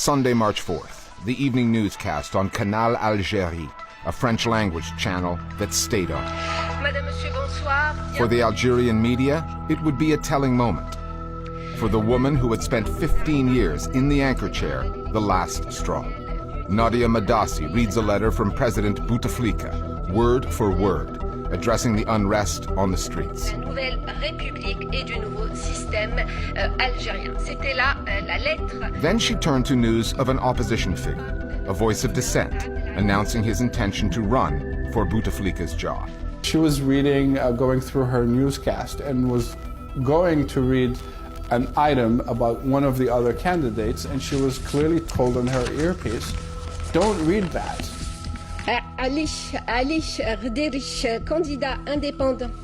Sunday, March 4th, the evening newscast on Canal Algérie, a French-language channel that stayed on. Madame, Monsieur, bonsoir. For the Algerian media, it would be a telling moment. For the woman who had spent 15 years in the anchor chair, the last straw. Nadia Madassi reads a letter from President Bouteflika, word for word, addressing the unrest on the streets. La nouvelle république et du nouveau système algérien. C'était là la lettre. Then she turned to news of an opposition figure, a voice of dissent, announcing his intention to run for Bouteflika's job. She was reading, going through her newscast, and was going to read an item about one of the other candidates, and she was clearly told on her earpiece, don't read that. Alish Rderish, candidat indépendant.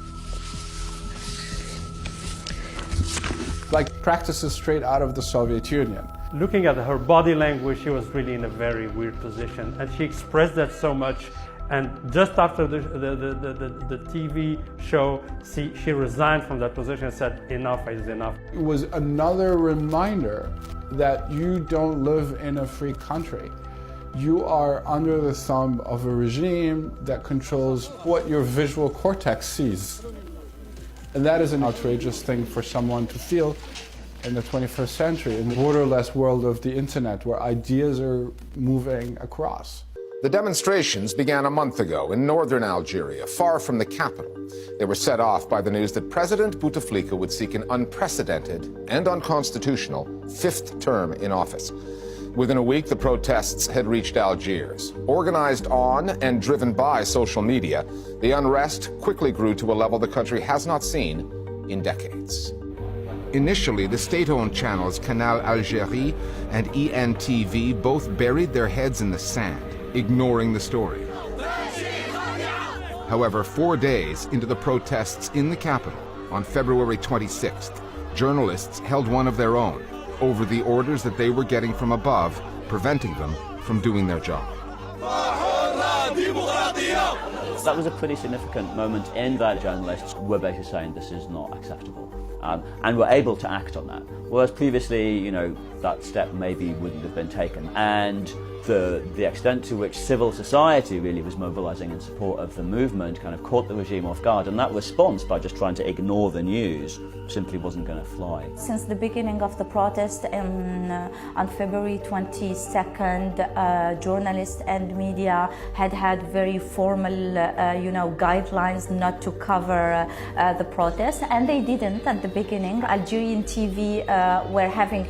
Like practices straight out of the Soviet Union. Looking at her body language, she was really in a very weird position, and she expressed that so much. And just after the TV show, she resigned from that position and said, enough is enough. It was another reminder that you don't live in a free country. You are under the thumb of a regime that controls what your visual cortex sees. And that is an outrageous thing for someone to feel in the 21st century, in the borderless world of the internet, where ideas are moving across. The demonstrations began a month ago in northern Algeria, far from the capital. They were set off by the news that President Bouteflika would seek an unprecedented and unconstitutional fifth term in office. Within a week, the protests had reached Algiers. Organized on and driven by social media, the unrest quickly grew to a level the country has not seen in decades. Initially, the state-owned channels Canal Algérie and ENTV both buried their heads in the sand, ignoring the story. However, 4 days into the protests in the capital, on February 26th, journalists held one of their own over the orders that they were getting from above, preventing them from doing their job. That was a pretty significant moment in that journalists were basically saying this is not acceptable, and were able to act on that. Whereas previously, that step maybe wouldn't have been taken. And the extent to which civil society really was mobilizing in support of the movement kind of caught the regime off guard, and that response by just trying to ignore the news simply wasn't going to fly. Since the beginning of the protest on February 22nd, journalists and media had very formal guidelines not to cover the protest, and they didn't at the beginning. Algerian TV were having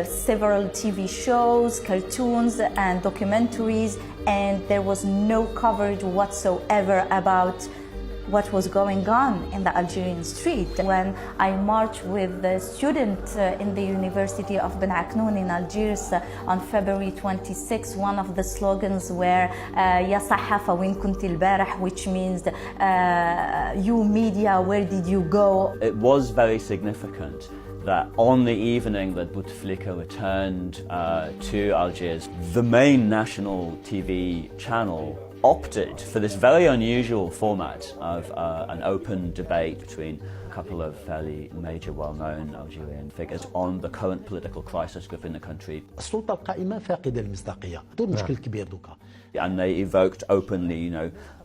several TV shows, cartoons and documentaries, and there was no coverage whatsoever about what was going on in the Algerian street. When I marched with the student in the University of Ben Aknoun in Algiers on February 26, one of the slogans were Ya Sahafa Win Kunti al-Barah, which means you media, where did you go? It was very significant that on the evening that Bouteflika returned to Algiers, the main national TV channel opted for this very unusual format of an open debate between a couple of fairly major, well-known Algerian figures on the current political crisis within the country. السلطة القائمة فاقدة المصداقية. دور مشكل كبير دوكا. And they evoked openly,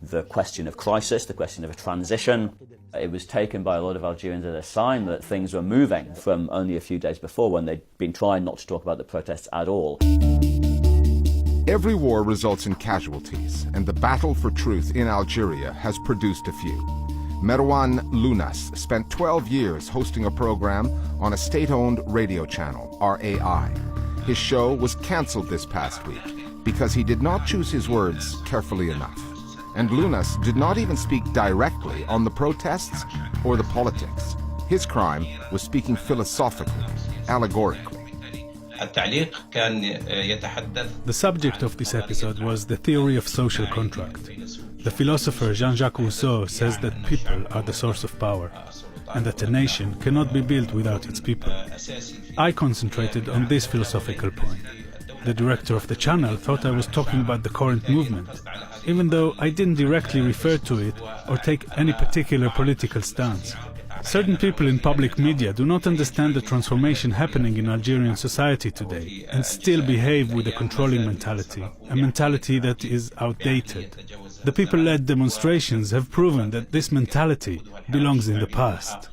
the question of crisis, the question of a transition. It was taken by a lot of Algerians as a sign that things were moving from only a few days before, when they'd been trying not to talk about the protests at all. Every war results in casualties, and the battle for truth in Algeria has produced a few. Merwan Lounas spent 12 years hosting a program on a state-owned radio channel, RAI. His show was cancelled this past week because he did not choose his words carefully enough. And Lounas did not even speak directly on the protests or the politics. His crime was speaking philosophically, allegorically. The subject of this episode was the theory of social contract. The philosopher Jean-Jacques Rousseau says that people are the source of power, and that a nation cannot be built without its people. I concentrated on this philosophical point. The director of the channel thought I was talking about the current movement, even though I didn't directly refer to it or take any particular political stance. Certain people in public media do not understand the transformation happening in Algerian society today and still behave with a controlling mentality, a mentality that is outdated. The people-led demonstrations have proven that this mentality belongs in the past.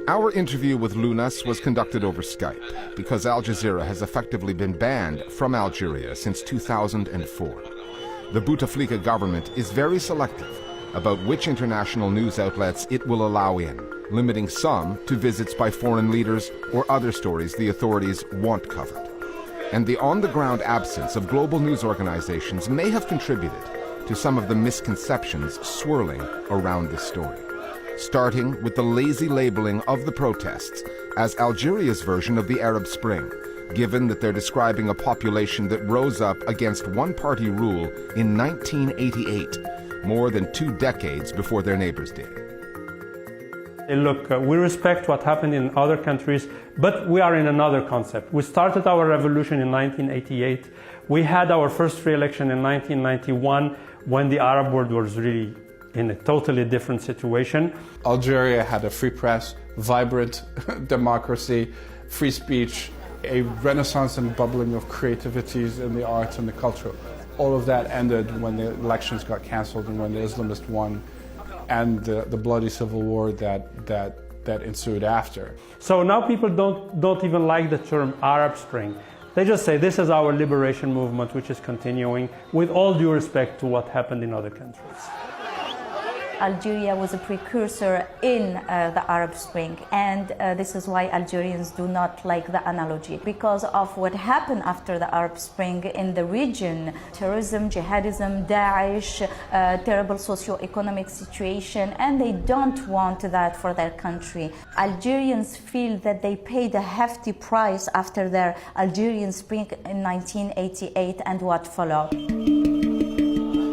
Our interview with Lounas was conducted over Skype because Al Jazeera has effectively been banned from Algeria since 2004. The Bouteflika government is very selective about which international news outlets it will allow in, limiting some to visits by foreign leaders or other stories the authorities want covered. And the on-the-ground absence of global news organizations may have contributed to some of the misconceptions swirling around this story, starting with the lazy labeling of the protests as Algeria's version of the Arab Spring, given that they're describing a population that rose up against one-party rule in 1988, more than 2 decades before their neighbors did. Look, we respect what happened in other countries, but we are in another concept. We started our revolution in 1988. We had our first re-election in 1991 when the Arab world was really in a totally different situation. Algeria had a free press, vibrant democracy, free speech, a renaissance and bubbling of creativities in the arts and the culture. All of that ended when the elections got cancelled and when the Islamists won, and the bloody civil war that ensued after. So now people don't even like the term Arab Spring. They just say this is our liberation movement, which is continuing, with all due respect to what happened in other countries. Algeria was a precursor in the Arab Spring, and this is why Algerians do not like the analogy, because of what happened after the Arab Spring in the region: terrorism, jihadism, Daesh, terrible socio-economic situation, and they don't want that for their country. Algerians feel that they paid a hefty price after their Algerian Spring in 1988 and what followed.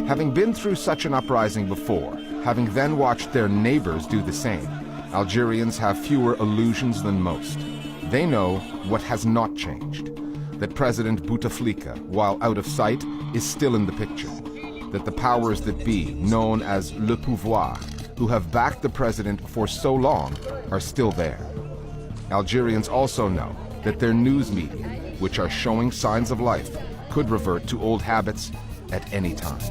Having been through such an uprising before, having then watched their neighbors do the same, Algerians have fewer illusions than most. They know what has not changed, that President Bouteflika, while out of sight, is still in the picture, that the powers that be, known as le pouvoir, who have backed the president for so long, are still there. Algerians also know that their news media, which are showing signs of life, could revert to old habits at any time.